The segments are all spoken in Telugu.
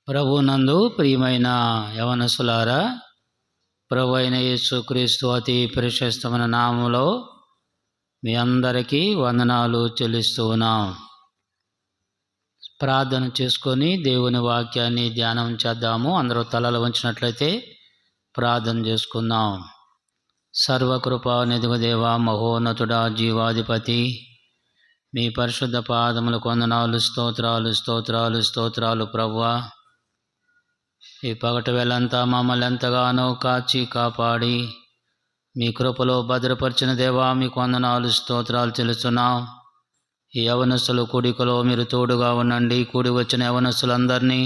ప్రభునందు ప్రియమైన యవనసులారా, ప్రభు అయిన యేసుక్రీస్తు అతి ప్రశస్తమైన నామంలో మీ అందరికీ వందనాలు చెల్లిస్తూ ఉన్నాం. ప్రార్థన చేసుకొని దేవుని వాక్యాన్ని ధ్యానం చేద్దాము. అందరూ తలలు వంచినట్లయితే ప్రార్థన చేసుకుందాం. సర్వకృపానిధిగు దేవ, మహోన్నతుడా, జీవాధిపతి, మీ పరిశుద్ధ పాదములకు వందనాలు, స్తోత్రాలు ప్రభువా. ఈ పగటి వేళంతా మమ్మల్ని ఎంతగానో కాచి కాపాడి మీ కృపలో భద్రపరిచిన దేవా, మీకు వందనాలు, స్తోత్రాలు చెల్లిస్తున్నాం. ఈ యవనస్తుల కూడికలో మీరు తోడుగా ఉండండి. కూడి వచ్చిన యవనస్తులందరినీ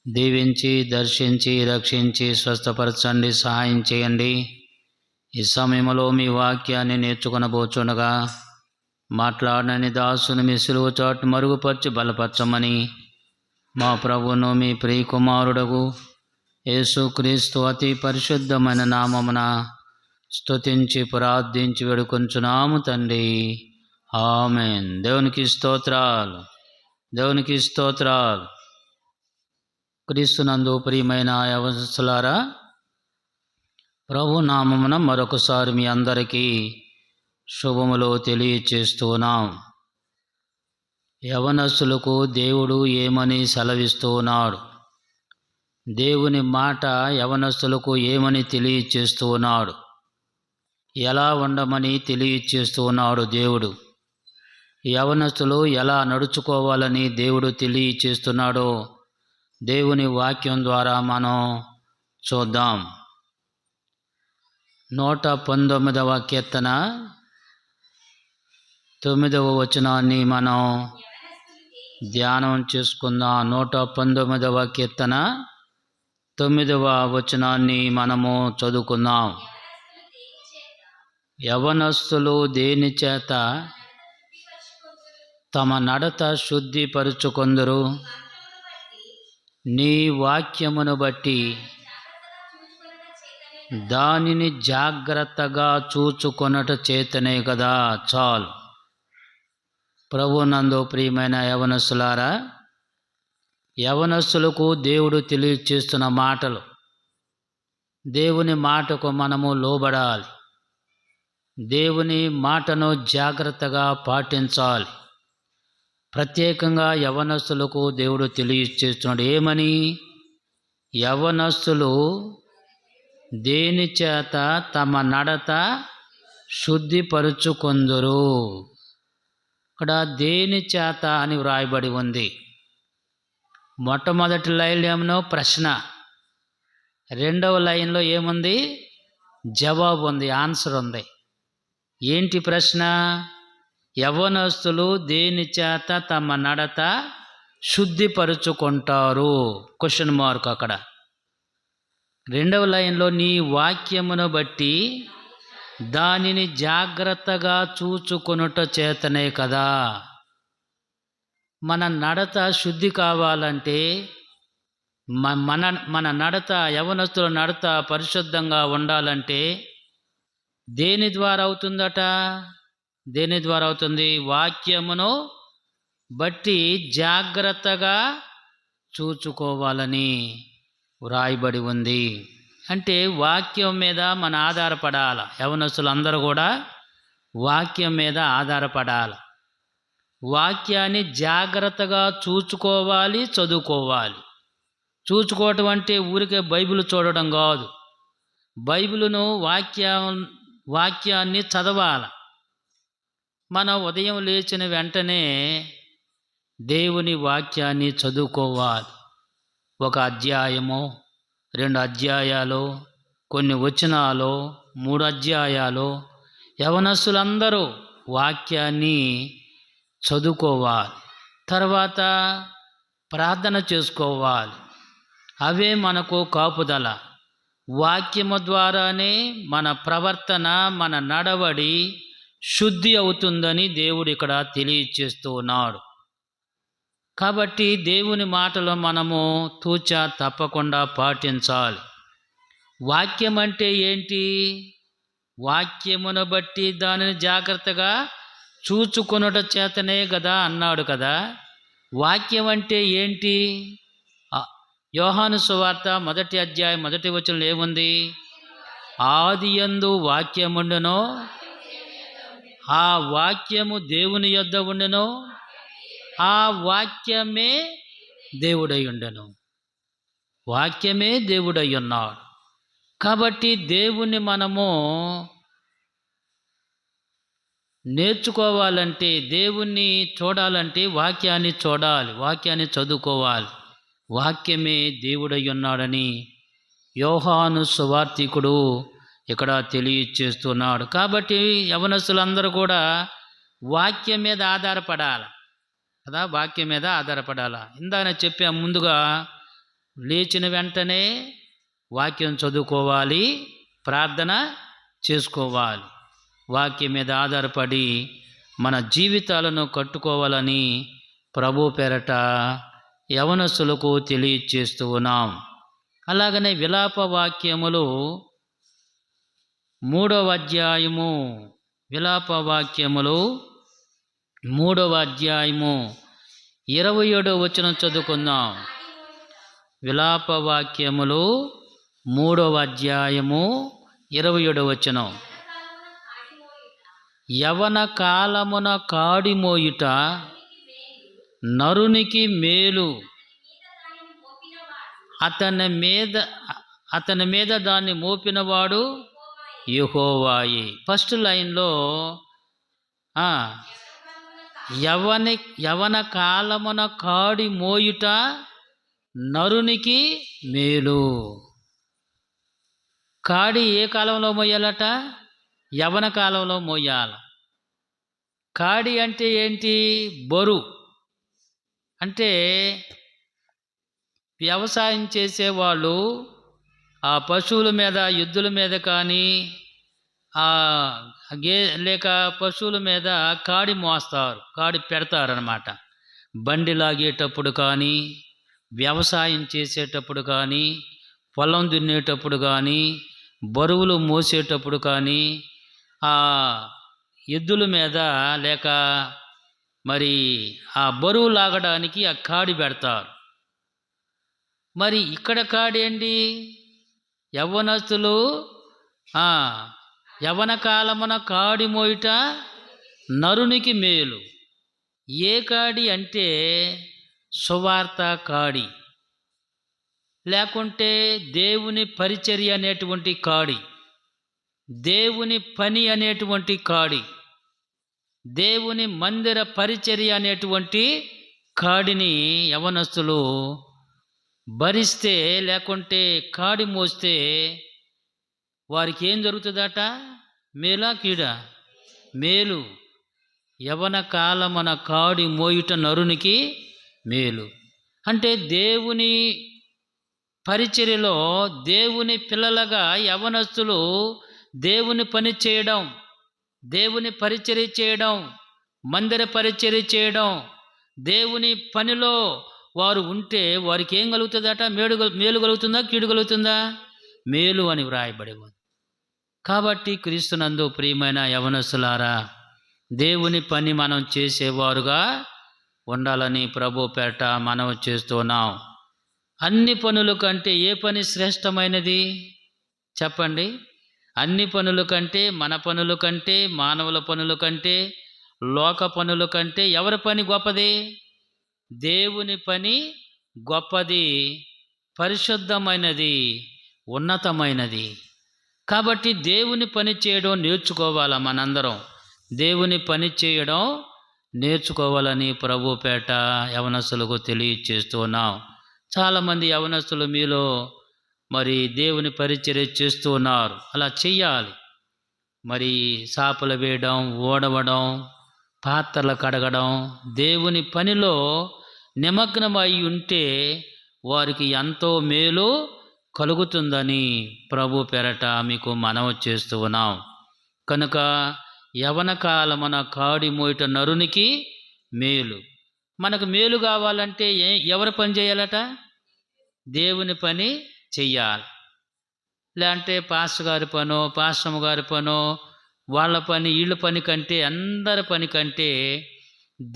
దీవించి, దర్శించి, రక్షించి, స్వస్థపరచండి, సహాయం చేయండి. ఈ సమయంలో మీ వాక్యాన్ని నేర్చుకొనబోచుండగా మాట్లాడని దాసుని మీ సిలువ చాటు మరుగుపరిచి బలపరచమని మా ప్రభువును మీ ప్రియకుమారుడగు యేసుక్రీస్తు అతి పరిశుద్ధమైన నామమున స్తుతించి ప్రార్థించి వేడుకొంచున్నాము తండ్రి, ఆమేన్. దేవునికి స్తోత్రాలు. క్రీస్తునందు ప్రియమైన యవనస్తులారా, ప్రభు నామమున మరొకసారి మీ అందరికీ శుభములు తెలియచేస్తున్నాం. యవనస్తులకు దేవుడు ఏమని సెలవిస్తూ ఉన్నాడు? దేవుని మాట యవనస్తులకు ఏమని తెలియచేస్తూ ఉన్నాడు? ఎలా ఉండమని తెలియచేస్తూ ఉన్నాడు దేవుడు? యవనస్తులు ఎలా నడుచుకోవాలని దేవుడు తెలియచేస్తున్నాడో దేవుని వాక్యం ద్వారా మనం చూద్దాం. 119వ కీర్తన 9వ వచనాన్ని మనం ధ్యానం చేసుకుందాం. 119వ కీర్తన 9వ వచనాన్ని మనము చదువుకుందాం. యవనస్తులు దేని చేత తమ నడత శుద్ధిపరుచుకొందురు? నీ వాక్యమును బట్టి దానిని జాగ్రత్తగా చూచుకొనుట చేతనే కదా. చాలు. ప్రభునందు ప్రియమైన యవనస్తులారా, యవనస్తులకు దేవుడు తెలియచేస్తున్న మాటలు. దేవుని మాటకు మనము లోబడాలి. దేవుని మాటను జాగ్రత్తగా పాటించాలి. ప్రత్యేకంగా యవనస్తులకు దేవుడు తెలియచేస్తున్నాడు. ఏమని? యవనస్తులు దేని చేత తమ నడత శుద్ధిపరుచుకొందురు. ఇక్కడ దేని చేత అని వ్రాయబడి ఉంది. మొట్టమొదటి లైన్లో ప్రశ్న, రెండవ లైన్లో ఏముంది? జవాబు ఉంది, ఆన్సర్ ఉంది. ఏంటి ప్రశ్న? యవనస్తులు దేని చేత తమ నడత శుద్ధిపరుచుకుంటారు? క్వశ్చన్ మార్క్ అక్కడ. రెండవ లైన్లో నీ వాక్యమును బట్టి దానిని జాగ్రత్తగా చూచుకొనుట చేతనే కదా. మన నడత శుద్ధి కావాలంటే, మన నడత, యవనస్తుల నడత పరిశుద్ధంగా ఉండాలంటే దేని ద్వారా అవుతుందట? దేని ద్వారా అవుతుంది? వాక్యమును బట్టి జాగ్రత్తగా చూచుకోవాలని వ్రాయబడి ఉంది. అంటే వాక్యం మీద మన ఆధారపడాల. యవనస్తులందరూ కూడా వాక్యం మీద ఆధారపడాలి. వాక్యాన్ని జాగ్రత్తగా చూచుకోవాలి, చదువుకోవాలి. చూచుకోవటం అంటే ఊరికే బైబిల్ చూడడం కాదు. బైబిలును వాక్యాన్ని చదవాలి. మనం ఉదయం లేచిన వెంటనే దేవుని వాక్యాన్ని చదువుకోవాలి. ఒక అధ్యాయము, 2 అధ్యాయాలు, కొన్ని వచనాలు, 3 అధ్యాయాలు. యవనస్తులందరూ వాక్యాన్ని చదువుకోవాలి. తర్వాత ప్రార్థన చేసుకోవాలి. అవే మనకు కాపుదల. వాక్యము ద్వారానే మన ప్రవర్తన, మన నడవడి శుద్ధి అవుతుందని దేవుడు ఇక్కడ తెలియచేస్తూ ఉన్నాడు. కాబట్టి దేవుని మాటలు మనము తూచా తప్పకుండా పాటించాలి. వాక్యం అంటే ఏంటి? వాక్యమును బట్టి దానిని జాగ్రత్తగా చూచుకొనుట చేతనే కదా అన్నాడు కదా. వాక్యం అంటే ఏంటి? ఆ, యోహాను సువార్త 1వ అధ్యాయం 1వ వచనంలో ఏముంది? ఆదియందు వాక్యముండెను, ఆ వాక్యము దేవుని యొద్ద ఉండెను, ఆ వాక్యమే దేవుడై ఉండెను. వాక్యమే దేవుడై ఉన్నాడు. కాబట్టి దేవుణ్ణి మనము నేర్చుకోవాలంటే, దేవుణ్ణి చూడాలంటే వాక్యాన్ని చూడాలి, వాక్యాన్ని చదువుకోవాలి. వాక్యమే దేవుడై ఉన్నాడని యోహాను సువార్తికుడు ఇక్కడ తెలియచేస్తున్నాడు. కాబట్టి యవనస్తులందరూ కూడా వాక్యం మీద ఆధారపడాలి కదా, వాక్యం మీద ఆధారపడాలి. ఇందాక చెప్పాం, ముందుగా లేచిన వెంటనే వాక్యం చదువుకోవాలి, ప్రార్థన చేసుకోవాలి. వాక్యం మీద ఆధారపడి మన జీవితాలను కట్టుకోవాలని ప్రభు పేరట యవనస్తులకు తెలియచేస్తూ ఉన్నాం. అలాగనే విలాప వాక్యములు 3వ అధ్యాయము, విలాప వాక్యములు 3వ అధ్యాయము 27వ వచనం చదువుకుందాం. విలాప వాక్యములు 3వ అధ్యాయము 27వ వచనం. యవన కాలమున కాడి మోయుట నరునికి మేలు, అతని మీద దాన్ని మోపినవాడు యెహోవాయే. ఫస్ట్ లైన్లో యవన కాలమున కాడి మోయుట నరునికి మేలు. కాడి ఏ కాలంలో మోయాలట? యవన కాలంలో మోయాల. కాడి అంటే ఏంటి? బరువు. అంటే వ్యవసాయం చేసేవాళ్ళు ఆ పశువుల మీద, ఎద్దుల మీద కానీ లేక పశువుల మీద కాడి మోస్తారు, కాడి పెడతారనమాట. బండి లాగేటప్పుడు కానీ, వ్యవసాయం చేసేటప్పుడు కానీ, పొలం దున్నేటప్పుడు కానీ, బరువులు మోసేటప్పుడు కానీ ఆ ఎద్దుల మీద లేక మరి ఆ బరువు లాగడానికి ఆ కాడి పెడతారు. మరి ఇక్కడ కాడేంటి? యవ్వనస్తులు యవన కాలమున కాడి మోయుట నరునికి మేలు. ఏ కాడి అంటే సువార్త కాడి, లేకుంటే దేవుని పరిచర్య అనేటువంటి కాడి, దేవుని పని అనేటువంటి కాడి, దేవుని మందిర పరిచర్య అనేటువంటి కాడిని యవనస్తులు భరిస్తే, లేకుంటే కాడి మోస్తే వారికి ఏం జరుగుతుందట? మేలా కీడా? మేలు. యవన కాలమున కాడి మోయుట నరునికి మేలు. అంటే దేవుని పరిచర్యలో, దేవుని పిల్లలుగా యవనస్తులు దేవుని పని చేయడం, దేవుని పరిచర్య చేయడం, మందిర పరిచర్య చేయడం, దేవుని పనిలో వారు ఉంటే వారికి ఏం కలుగుతుందట? మేలు కలుగుతుందా, కీడు కలుగుతుందా? మేలు అని వ్రాయబడి ఉంది. కాబట్టి క్రీస్తునందు ప్రియమైన యవనస్తులారా, దేవుని పని మనం చేసేవారుగా ఉండాలని ప్రభు పేరట మనవి చేస్తున్నాం. అన్ని పనుల కంటే ఏ పని శ్రేష్టమైనది చెప్పండి? అన్ని పనుల కంటే, మన పనుల కంటే, మానవుల పనుల కంటే, లోక పనుల కంటే ఎవరి పని గొప్పది? దేవుని పని గొప్పది, పరిశుద్ధమైనది, ఉన్నతమైనది. కాబట్టి దేవుని పని చేయడం నేర్చుకోవాలా మనందరం. దేవుని పని చేయడం నేర్చుకోవాలని ప్రభు పేట యవనస్తులకు తెలియచేస్తున్నాం. చాలామంది యవనస్తులు మీలో మరి దేవుని పరిచర్య చేస్తూ ఉన్నారు. అలా చెయ్యాలి. మరి సాపలు వేయడం, ఓడవడం, పాత్రలు కడగడం, దేవుని పనిలో నిమగ్నమై ఉంటే వారికి ఎంతో మేలు కలుగుతుందని ప్రభు పేరట మీకు మనవి చేస్తూ ఉన్నాం. కనుక యవన కాలమున కాడి మోయుట నరునికి మేలు. మనకు మేలు కావాలంటే ఎవరి పని చేయాలట? దేవుని పని చెయ్యాలి. లేదంటే పాస్టర్ గారి పనో, పాస్టమ్మ గారి పనో, వాళ్ళ పని, వీళ్ళ పని కంటే, అందరి పని కంటే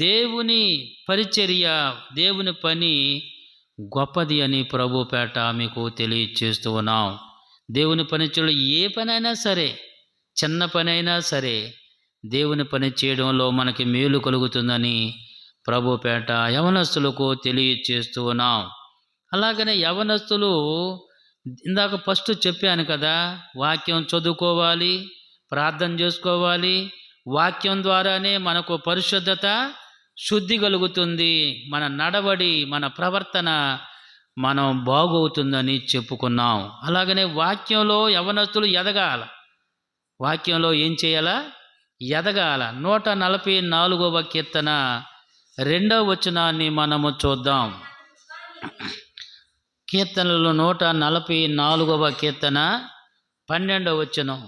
దేవుని పరిచర్య, దేవుని పని గొప్పది అని ప్రభు పేట మీకు తెలియచేస్తూ ఉన్నాం. దేవుని పరిచర్యలో ఏ పనైనా సరే, చిన్న పనైనా సరే, దేవుని పని చేయడంలో మనకి మేలు కలుగుతుందని ప్రభు పేట యవనస్తులకు తెలియచేస్తూ ఉన్నాం. అలాగనే యవనస్తులు ఇందాక ఫస్ట్ చెప్పాను కదా, వాక్యం చదువుకోవాలి, ప్రార్థన చేసుకోవాలి. వాక్యం ద్వారానే మనకు పరిశుద్ధత, శుద్ధి కలుగుతుంది. మన నడవడి, మన ప్రవర్తన మనం బాగవుతుందని చెప్పుకున్నాం. అలాగనే వాక్యంలో యవనస్తులు ఎదగాల. వాక్యంలో ఏం చేయాలా? ఎదగాల. 144వ కీర్తన 2వ వచనాన్ని మనము చూద్దాం. కీర్తనలు 144వ కీర్తన 12వ వచనం.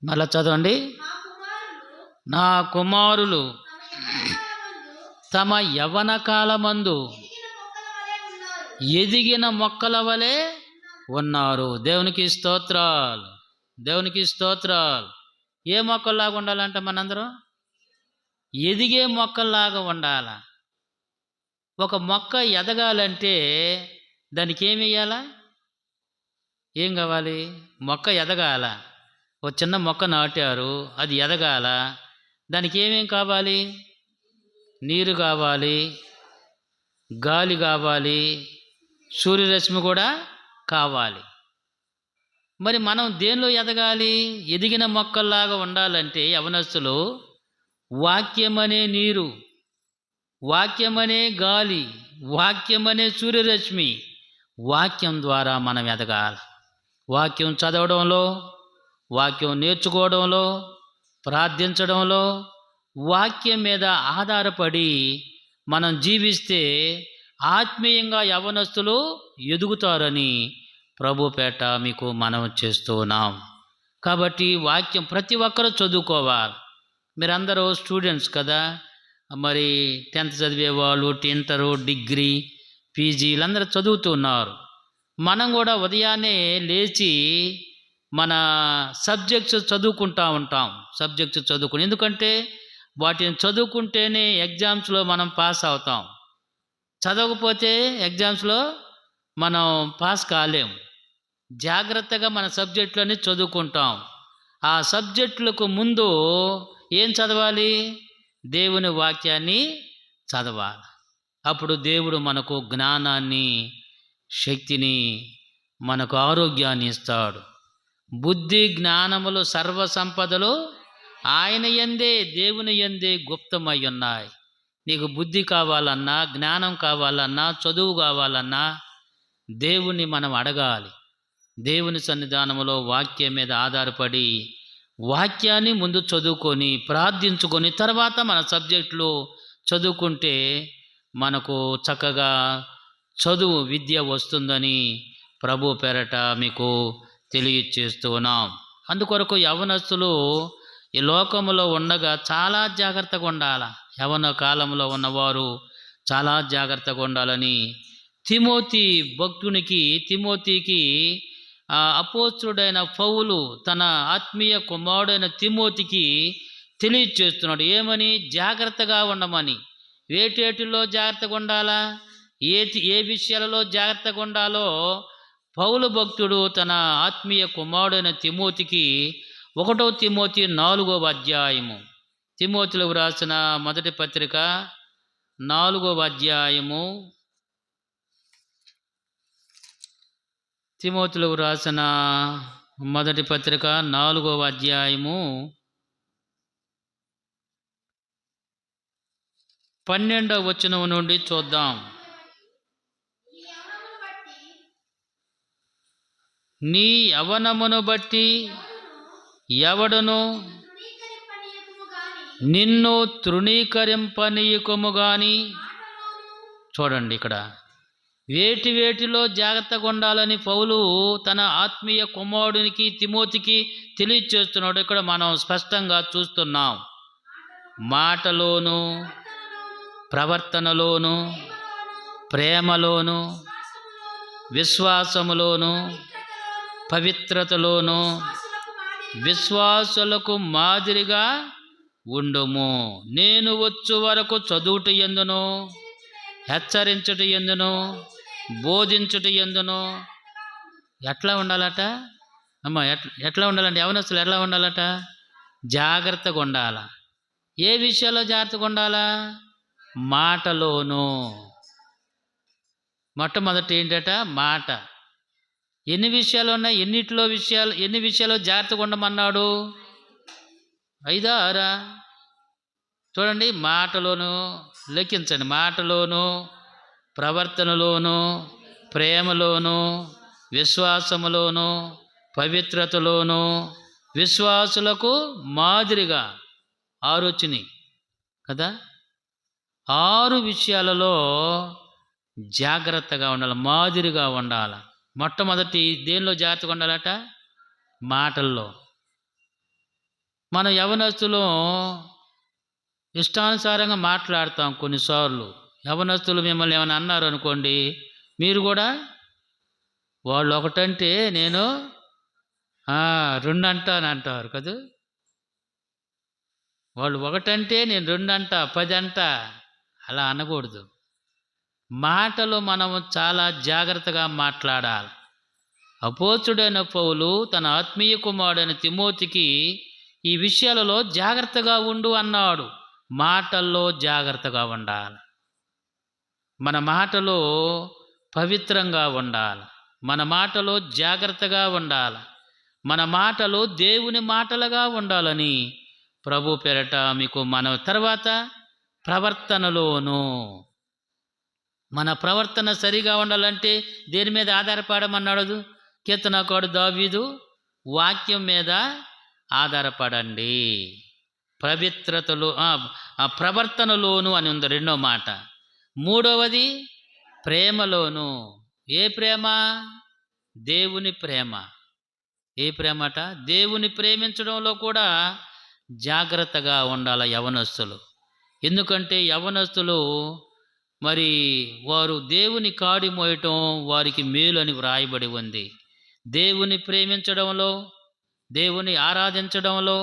మళ్ళా చదవండి. నా కుమారులు తమ యవ్వన కాలమందు ఎదిగిన మొక్కల వలె ఉన్నారు. దేవునికి స్తోత్రాలు, దేవునికి స్తోత్రాలు. ఏ మొక్కల్లాగా ఉండాలంట? మనందరం ఎదిగే మొక్కల్లాగా ఉండాల. ఒక మొక్క ఎదగాలంటే దానికి ఏమి వేయాలా? ఏం కావాలి? మొక్క ఎదగాల. ఒక చిన్న మొక్క నాటారు, అది ఎదగాల. దానికి ఏమేం కావాలి? నీరు కావాలి, గాలి కావాలి, సూర్యరశ్మి కూడా కావాలి. మరి మనం దేనిలో ఎదగాలి? ఎదిగిన మొక్కల్లాగా ఉండాలంటే యవనస్తులు వాక్యమనే నీరు, వాక్యమనే గాలి, వాక్యమనే సూర్యరశ్మి, వాక్యం ద్వారా మనం ఎదగాలి. వాక్యం చదవడంలో, వాక్యం నేర్చుకోవడంలో, ప్రార్థించడంలో, వాక్యం మీద ఆధారపడి మనం జీవిస్తే ఆత్మీయంగా యవనస్తులు ఎదుగుతారని ప్రభుపేట మీకు మనవి చేస్తూ ఉన్నాం. కాబట్టి వాక్యం ప్రతి ఒక్కరూ చదువుకోవాలి. మీరందరూ స్టూడెంట్స్ కదా, మరి 10th చదివేవాళ్ళు, ఇంటరు, డిగ్రీ, పీజీ వీళ్ళందరూ చదువుతున్నారు. మనం కూడా ఉదయాన్నే లేచి మన సబ్జెక్ట్స్ చదువుకుంటూ ఉంటాం. సబ్జెక్ట్స్ చదువుకుని, ఎందుకంటే వాటిని చదువుకుంటేనే ఎగ్జామ్స్లో మనం పాస్ అవుతాం. చదవకపోతే ఎగ్జామ్స్లో మనం పాస్ కాలేం. జాగ్రత్తగా మన సబ్జెక్టులని చదువుకుంటాం. ఆ సబ్జెక్టులకు ముందు ఏం చదవాలి? దేవుని వాక్యాన్ని చదవాలి. అప్పుడు దేవుడు మనకు జ్ఞానాన్ని, శక్తిని, మనకు ఆరోగ్యాన్ని ఇస్తాడు. బుద్ధి జ్ఞానములు సర్వ సంపదలు ఆయన యందే, దేవుని యందే గుప్తమై ఉన్నాయి. నీకు బుద్ధి కావాలన్నా, జ్ఞానం కావాలన్నా, చదువు కావాలన్నా దేవుణ్ణి మనం అడగాలి. దేవుని సన్నిధానంలో వాక్యం మీద ఆధారపడి వాక్యాన్ని ముందు చదువుకొని ప్రార్థించుకొని తర్వాత మన సబ్జెక్టులు చదువుకుంటే మనకు చక్కగా చదువు విద్య వస్తుందని ప్రభు పేరట మీకు తెలియచేస్తూ ఉన్నాం. అందుకొరకు యవనస్తులు ఈ లోకములో ఉండగా చాలా జాగ్రత్తగా ఉండాలి. యవన కాలంలో ఉన్నవారు చాలా జాగ్రత్తగా ఉండాలని తిమోతికి అపోస్తుడైన పౌలు తన ఆత్మీయ కుమారుడైన తిమోతికి తెలియచేస్తున్నాడు. ఏమని? జాగ్రత్తగా ఉండమని. వేటేటిలో జాగ్రత్తగా ఉండాలా, ఏ విషయాలలో జాగ్రత్తగా ఉండాలో పౌలు భక్తుడు తన ఆత్మీయ కుమారుడైన తిమోతికి 1 తిమోతి 4వ అధ్యాయము, తిమోతిలో వ్రాసిన మొదటి పత్రిక 4వ అధ్యాయము, తిమోతిలో వ్రాసిన మొదటి పత్రిక 4వ అధ్యాయము 12వ వచనం నుండి చూద్దాం. నీ యవనమును బట్టి ఎవడును నిన్ను తృణీకరింపనీయకుము గాని. చూడండి, ఇక్కడ వేటిలో జాగ్రత్తగా ఉండాలని పౌలు తన ఆత్మీయ కుమారుడికి తిమోతికి తెలియచేస్తున్నాడు. ఇక్కడ మనం స్పష్టంగా చూస్తున్నాం. మాటలోను, ప్రవర్తనలోను, ప్రేమలోను, విశ్వాసములోను, పవిత్రతలోను విశ్వాసులకు మాదిరిగా ఉండుము. నేను వచ్చు వరకు చదువుట ఎందును, హెచ్చరించుట ఎందును, బోధించుట ఎందును. ఎట్లా ఉండాలట అమ్మ? ఎట్లా ఉండాలంటే యవనస్తులు ఎట్లా ఉండాలట? జాగ్రత్తగా ఉండాల. ఏ విషయాల్లో జాగ్రత్తగా ఉండాలా? మాటలోను. మొట్టమొదటి ఏంటట? మాట. ఎన్ని విషయాలు ఉన్నాయి? ఎన్ని విషయాలు జాగ్రత్తగా ఉండమన్నాడు? 5 6 చూడండి. మాటలోను లెక్కించండి. మాటలోను, ప్రవర్తనలోను, ప్రేమలోను, విశ్వాసములోను, పవిత్రతలోను, విశ్వాసులకు మాదిరిగా 6 వచ్చినాయి కదా. 6 విషయాలలో జాగ్రత్తగా ఉండాలి, మాదిరిగా ఉండాలి. మొట్టమొదటి దేనిలో జాగ్రత్తగా ఉండాలట? మాటల్లో. మన యవనస్తులు ఇష్టానుసారంగా మాట్లాడతాం కొన్నిసార్లు. యవనస్తులు మిమ్మల్ని ఏమైనా అన్నారు అనుకోండి, మీరు కూడా వాళ్ళు ఒకటంటే నేను 2 అంటారు కదా. వాళ్ళు ఒకటంటే నేను 2 అంటా, 10 అంటా, అలా అనకూడదు. మాటలు మనం చాలా జాగ్రత్తగా మాట్లాడాలి. అపోస్తుడైన పౌలు తన ఆత్మీయ కుమారుడైన తిమోతికి ఈ విషయాలలో జాగ్రత్తగా ఉండు అన్నాడు. మాటల్లో జాగ్రత్తగా ఉండాలి. మన మాటలో పవిత్రంగా ఉండాలి. మన మాటలో జాగ్రత్తగా ఉండాలి. మన మాటలు దేవుని మాటలుగా ఉండాలని ప్రభు పేరట మీకు తర్వాత ప్రవర్తనలోను. మన ప్రవర్తన సరిగా ఉండాలంటే దేని మీద ఆధారపడమన్నాడు కీర్తనకారుడు దావీదు? వాక్యం మీద ఆధారపడండి. పవిత్రతలో ప్రవర్తనలోను అని ఉంది రెండో మాట. మూడవది ప్రేమలోను. ఏ ప్రేమ? దేవుని ప్రేమ. ఏ ప్రేమట? దేవుని ప్రేమించడంలో కూడా జాగ్రత్తగా ఉండాలి యవనస్తులు. ఎందుకంటే యవనస్తులు మరి వారు దేవుని కాడి మోయటం వారికి మేలు అని వ్రాయబడి ఉంది. దేవుని ప్రేమించడంలో, దేవుని ఆరాధించడంలో,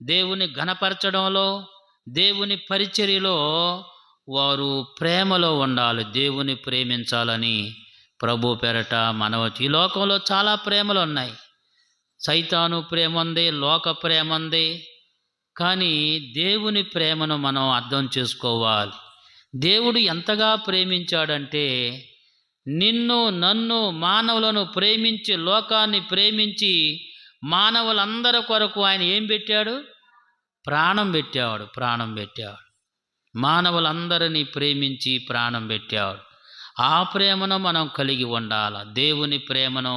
దేవుని ఘనపరచడంలో, దేవుని పరిచర్యలో వారు ప్రేమలో ఉండాలి. దేవుని ప్రేమించాలని ప్రభు పేరట మనవచ్చు. ఈ లోకంలో చాలా ప్రేమలు ఉన్నాయి. సైతాను ప్రేమ ఉంది, లోక ప్రేమ ఉంది. కానీ దేవుని ప్రేమను మనం అర్థం చేసుకోవాలి. దేవుడు ఎంతగా ప్రేమించాడంటే, నిన్ను నన్ను మానవులను ప్రేమించి, లోకాన్ని ప్రేమించి, మానవులందరి కొరకు ఆయన ఏం పెట్టాడు? ప్రాణం పెట్టాడు. మానవులందరినీ ప్రేమించి ప్రాణం పెట్టాడు. ఆ ప్రేమను మనం కలిగి ఉండాలి. దేవుని ప్రేమను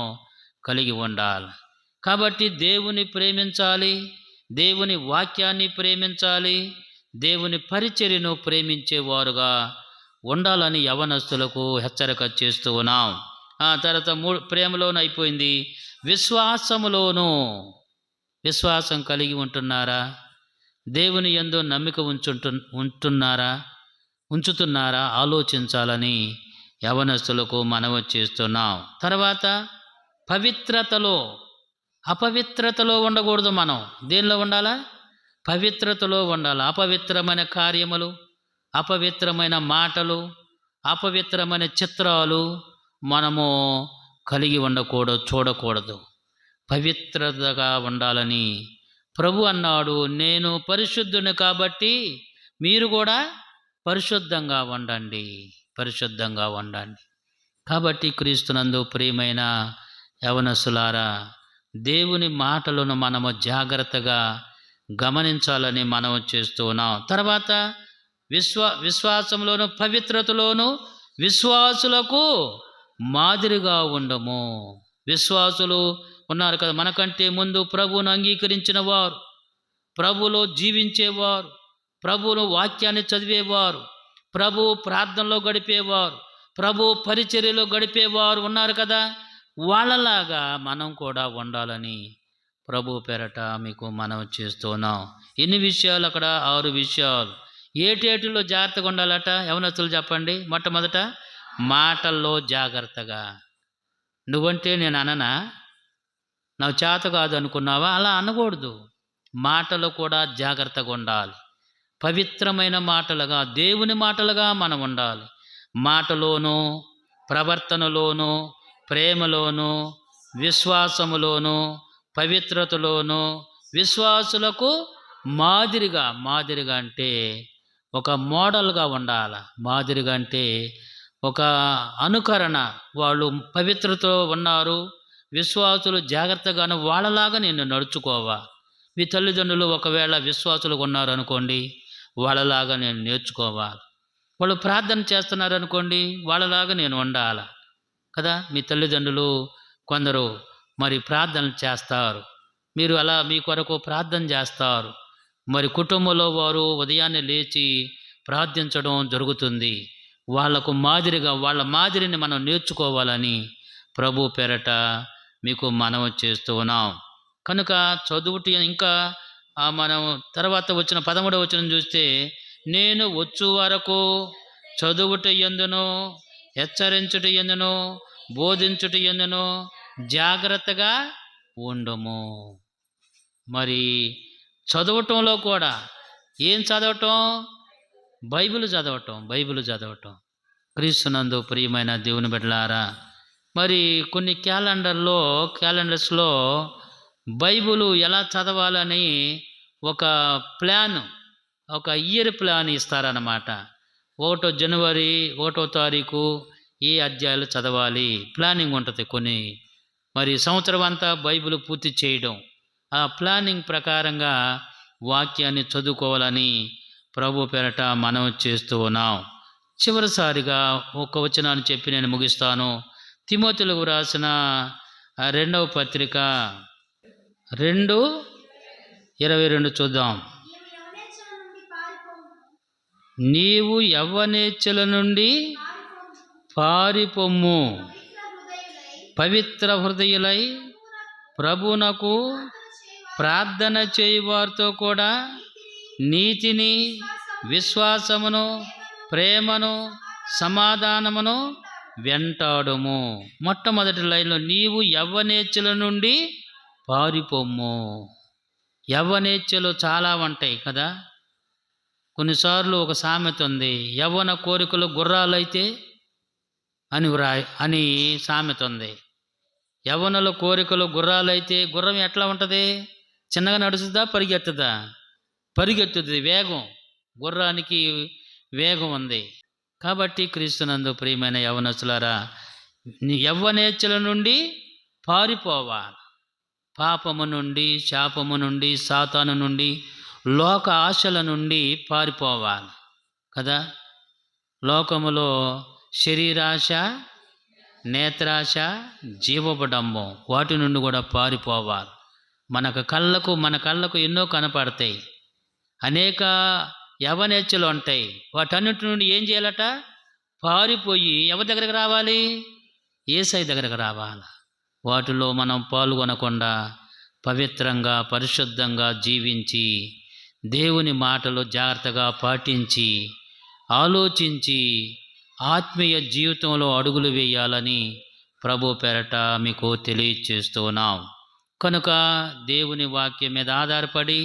కలిగి ఉండాలి. కాబట్టి దేవుని ప్రేమించాలి, దేవుని వాక్యాన్ని ప్రేమించాలి, దేవుని పరిచర్యను ప్రేమించేవారుగా ఉండాలని యవనస్తులకు హెచ్చరిక చేస్తూ ఉన్నాం. తర్వాత ప్రేమలోను అయిపోయింది. విశ్వాసములోను. విశ్వాసం కలిగి ఉంటున్నారా? దేవుని యందు నమ్మిక ఉంచుతున్నారా? ఆలోచించాలని యవనస్తులకు మనవి చేస్తున్నాం. తర్వాత పవిత్రతలో. అపవిత్రతలో ఉండకూడదు. మనం దేనిలో ఉండాలా? పవిత్రతలో ఉండాలి. అపవిత్రమైన కార్యములు, అపవిత్రమైన మాటలు, అపవిత్రమైన చిత్రాలు మనము కలిగి చూడకూడదు. పవిత్రతగా ఉండాలని ప్రభు అన్నాడు. నేను పరిశుద్ధుని కాబట్టి మీరు కూడా పరిశుద్ధంగా ఉండండి. కాబట్టి క్రీస్తునందు ప్రియమైన యవనస్తులారా, దేవుని మాటలను మనము జాగ్రత్తగా గమనించాలని మనం చేస్తూ ఉన్నాం. తర్వాత విశ్వాసంలోను, పవిత్రతలోను విశ్వాసులకు మాదిరిగా ఉండము. విశ్వాసులు ఉన్నారు కదా, మనకంటే ముందు ప్రభువును అంగీకరించిన వారు, ప్రభువులో జీవించేవారు, ప్రభువును వాక్యాన్ని చదివేవారు, ప్రభు ప్రార్థనలో గడిపేవారు, ప్రభు పరిచర్యలో గడిపేవారు ఉన్నారు కదా. వాళ్ళలాగా మనం కూడా ఉండాలని ప్రభు పేరట మీకు మనం చేస్తున్నాం. ఎన్ని విషయాలు అక్కడ? 6 విషయాలు. ఏటేటిలో జాగ్రత్తగా ఉండాలట యవనస్తులు చెప్పండి. మొట్టమొదట మాటల్లో జాగ్రత్తగా. నువ్వంటే నేను అననా? నాకు చేత కాదు అనుకున్నావా? అలా అనకూడదు. మాటలు కూడా జాగ్రత్తగా ఉండాలి. పవిత్రమైన మాటలుగా, దేవుని మాటలుగా మనం ఉండాలి. మాటలోనూ, ప్రవర్తనలోనూ, ప్రేమలోనూ, విశ్వాసములోనూ, పవిత్రతలోనూ విశ్వాసులకు మాదిరిగా అంటే ఒక మోడల్గా ఉండాలి. మాదిరిగా అంటే ఒక అనుకరణ. వాళ్ళు పవిత్రతో ఉన్నారు, విశ్వాసులు జాగ్రత్తగాను వాళ్ళలాగా నేను నడుచుకోవాలి. మీ తల్లిదండ్రులు ఒకవేళ విశ్వాసులుగా ఉన్నారనుకోండి, వాళ్ళలాగా నేను నేర్చుకోవాలి. వాళ్ళు ప్రార్థన చేస్తున్నారనుకోండి, వాళ్ళలాగా నేను ఉండాలి కదా. మీ తల్లిదండ్రులు కొందరు మరి ప్రార్థనలు చేస్తారు, మీరు అలా మీ కొరకు ప్రార్థన చేస్తారు. మరి కుటుంబంలో వారు ఉదయాన్నే లేచి ప్రార్థించడం జరుగుతుంది. వాళ్లకు మాదిరిగా, వాళ్ళ మాదిరిని మనం నేర్చుకోవాలని ప్రభు పేరట మీకు మనవి చేస్తూ ఉన్నాం. కనుక చదువుటి ఇంకా మనం తర్వాత వచ్చిన 13వ వచనం చూస్తే, నేను వచ్చు వరకు చదువుట యందును, హెచ్చరించుట యందును, బోధించుట యందును జాగ్రత్తగా ఉండము. మరి చదవటంలో కూడా ఏం చదవటం? బైబిల్ చదవటం. క్రీస్తునందు ప్రియమైన దేవుని బిడ్డలారా, మరి కొన్ని క్యాలెండర్స్లో బైబిల్ ఎలా చదవాలని ఒక ప్లాన్, ఒక ఇయర్ ప్లాన్ ఇస్తారన్నమాట. 1 జనవరి 1వ తారీఖు ఈ అధ్యాయాలు చదవాలి ప్లానింగ్ ఉంటుంది. కొన్ని మరి సంవత్సరం అంతా బైబిల్ పూర్తి చేయడం, ఆ ప్లానింగ్ ప్రకారంగా వాక్యాన్ని చదువుకోవాలని ప్రభు పేరట మనం చేస్తూ ఉన్నాం. చివరిసారిగా ఒక వచనాన్ని చెప్పి నేను ముగిస్తాను. తిమోతిలకు రాసిన 2వ పత్రిక 2:22 చూద్దాం. నీవు యవ్వనేచ్ఛల నుండి పారిపొమ్ము, పవిత్ర హృదయులై ప్రభువునకు ప్రార్థన చేయువారితో కూడా నీతిని, విశ్వాసమును, ప్రేమను, సమాధానమును వెంటాడుము. మొట్టమొదటి లైన్లో నీవు యవ్వనేచ్ఛల నుండి పారిపొమ్ము. యవ్వనేచ్ఛలు చాలా ఉంటాయి కదా. కొన్నిసార్లు ఒక సామెత ఉంది, యవ్వన కోరికలు గుర్రాలైతే అని సామెత ఉంది. యవ్వనుల కోరికలు గుర్రాలైతే గుర్రం ఎట్లా ఉంటుంది? చిన్నగా నడుస్తుందా, పరిగెత్తుదా? పరిగెత్తుతుంది, వేగం. గుర్రానికి వేగం ఉంది. కాబట్టి క్రీస్తునందు ప్రియమైన యవ్వనస్తులారా, యవ్వనేచ్ఛల నుండి పారిపోవాలి. పాపము నుండి, శాపము నుండి, సాతాను నుండి, లోక ఆశల నుండి పారిపోవాలి కదా. లోకములో శరీరాశ, నేత్రాశ, జీవబడంబం, వాటి నుండి కూడా పారిపోవాలి. మన కళ్ళకు ఎన్నో కనపడతాయి, అనేక యవ్వనేచ్ఛలు ఉంటాయి. వాటన్నిటి నుండి ఏం చేయాలట? పారిపోయి ఎవరి దగ్గరకు రావాలి? యేసయ్య దగ్గరకు రావాలి. వాటిలో మనం పాల్గొనకుండా పవిత్రంగా, పరిశుద్ధంగా జీవించి, దేవుని మాటలు జాగ్రత్తగా పాటించి, ఆలోచించి ఆత్మీయ జీవితంలో అడుగులు వేయాలని ప్రభు పేరట మీకు తెలియచేస్తున్నాం. కనుక దేవుని వాక్యం మీద ఆధారపడి,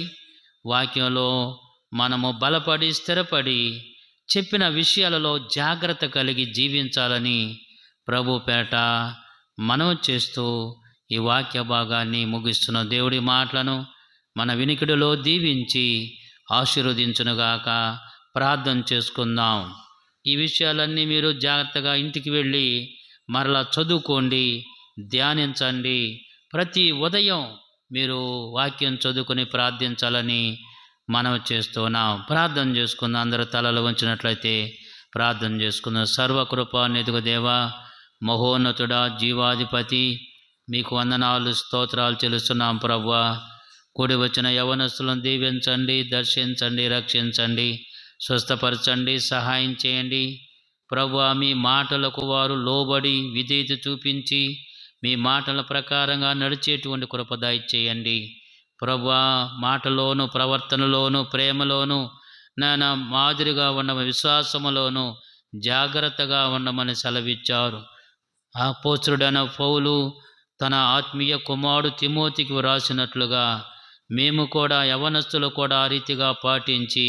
వాక్యంలో మనము బలపడి, స్థిరపడి, చెప్పిన విషయాలలో జాగ్రత్త కలిగి జీవించాలని ప్రభు పేరట మనం చేస్తూ ఈ వాక్య భాగాన్ని ముగిస్తున్న దేవుడి మాటలను మన వినికిడిలో దీవించి ఆశీర్వదించునుగాక. ప్రార్థన చేసుకుందాం. ఈ విషయాలన్నీ మీరు జాగ్రత్తగా ఇంటికి వెళ్ళి మరలా చదువుకోండి, ధ్యానించండి. ప్రతి ఉదయం మీరు వాక్యం చదువుకొని ప్రార్థించాలని మనం చేస్తున్నాం. ప్రార్థన చేసుకుందాం. అందరూ తలలు వంచినట్లయితే ప్రార్థన చేసుకుందాం. సర్వకృపానిధిగ దేవా, మహోన్నతుడా, జీవాధిపతి, మీకు వందనాలు, స్తోత్రాలు చెల్లిస్తున్నాం ప్రభువా. కూడి వచ్చిన యవనస్తులను దీవించండి, దర్శించండి, రక్షించండి, స్వస్థపరచండి, సహాయం చేయండి ప్రభువా. మీ మాటలకు వారు లోబడి విధేయత చూపించి మీ మాటల ప్రకారంగా నడిచేటువంటి కృప దయచేయండి ప్రభువా. మాటలోను, ప్రవర్తనలోను, ప్రేమలోను నానా మాదిరిగా ఉండమని, విశ్వాసములోను జాగ్రత్తగా ఉండమని సెలవిచ్చారు. అపోస్తలుడైన పౌలు తన ఆత్మీయ కుమారుడు తిమోతికి వ్రాసినట్లుగా మేము కూడా యవనస్తులు కూడా ఆ రీతిగా పాటించి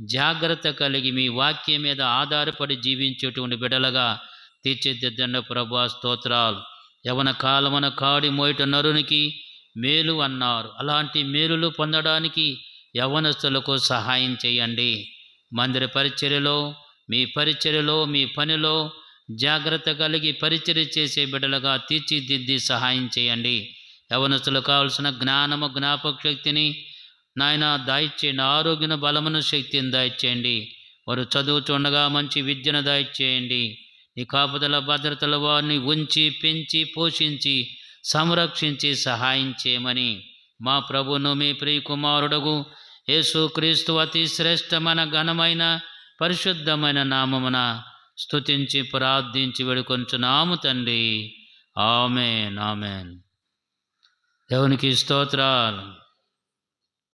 జాగ్రత్త కలిగి మీ వాక్యం మీద ఆధారపడి జీవించేటువంటి బిడ్డలుగా తీర్చిదిద్దండి ప్రభా. స్తోత్రాలు. యవన కాలమున కాడి మోయట నరునికి మేలు అన్నారు. అలాంటి మేలులు పొందడానికి యవనస్తులకు సహాయం చేయండి. మందిర పరిచర్యలో, మీ పరిచర్యలో, మీ పనిలో జాగ్రత్త కలిగి పరిచర్య చేసే బిడ్డలుగా తీర్చిదిద్ది సహాయం చేయండి. యవనస్తులకు కావలసిన జ్ఞానము, జ్ఞాపక శక్తిని నాయన దాయిచ్చేయండి. ఆరోగ్యన బలమును, శక్తిని దాయిచ్చేయండి. వారు చదువుతుండగా మంచి విద్యను దాయిచ్చేయండి. నీ కాపుదల భద్రతల వారిని ఉంచి, పెంచి, పోషించి, సంరక్షించి సహాయం చేయమని మా ప్రభువును మీ ప్రియ కుమారుడగు యేసుక్రీస్తు అతి శ్రేష్టమైన ఘనమైన పరిశుద్ధమైన నామమున స్తుతించి ప్రార్థించి వేడుకొంచున్నాము తండ్రి. ఆమేన్, ఆమేన్. దేవునికి స్తోత్రాలు.